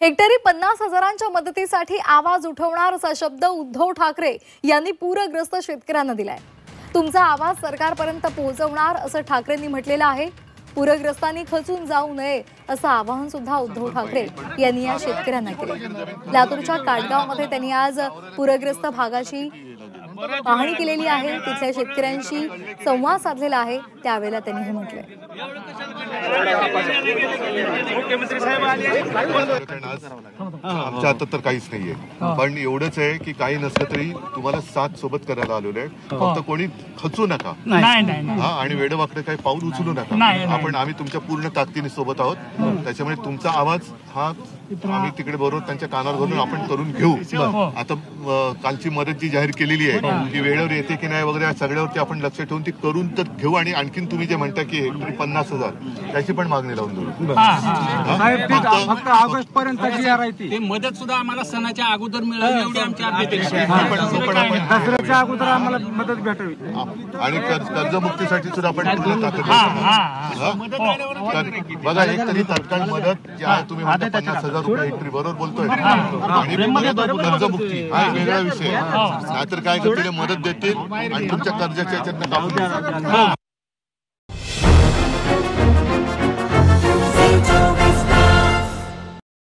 हेक्टरी 50,000च्या मदतीसाठी आवाज उठवणार असा शब्द उद्धव ठाकरे यांनी पूरग्रस्त शेतकऱ्यांना दिलाय। तुमचा आवाज सरकारपर्यंत पोहोचवणार असं ठाकरेंनी म्हटलेलं आहे। पूरग्रस्तांनी खचून जाऊ नये असं आवाहन सुद्धा उद्धव ठाकरे यांनी या शेतकऱ्यांना केलं। लातूरच्या काटगावमध्ये त्यांनी आज पूरग्रस्त भागाची पाहणी केलेली आहे, तिथल्या शेतकऱ्यांशी संवाद साधलेला आहे, त्यावेळेला त्यांनी हे म्हटलंय। आमच्या हातात तर काहीच नाहीये, पण एवढंच आहे की काही नसलं तरी तुम्हाला साथ सोबत करायला आलेलो आहे। फक्त कोणी खचू नका आणि वेडवाकडे काही पाऊल उचलू नका। आम्ही तुमच्या पूर्ण ताकदीने सोबत आहोत, त्याच्यामुळे तुमचा आवाज हा आम्ही तिकडे बरोबर त्यांच्या कानावर घालून आपण करून घेऊ। आता कालची मदत जी जाहीर केलेली आहे ती वेळेवर येते की नाही वगैरे सगळ्यावरती आपण लक्ष ठेवून ती करून तर घेऊ। आणि आणखीन तुम्ही जे म्हणता की हेक्टरी 50,000 त्याची पण मागणी लावून देऊ। फक्त ऑगस्ट पर्यंत जी आर आहे ती मदत सुद्धा आम्हाला सणाच्या अगोदर मिळावी एवढी आमची अपेक्षा आहे। दसऱ्याच्या अगोदर आम्हाला मदत भेटावी आणि कर्जमुक्तीसाठी सुद्धा आपण बघा, एक तरी तात्काळ मदत जी आहे तुम्ही म्हणता 50,000 रुपये हेक्टरी, बरोबर बोलतोय, आणि कर्जमुक्ती हा वेगळा विषय। नाहीतर काय करतील, मदत देतील आणि तुमच्या कर्जाच्या याच्यातनं कापून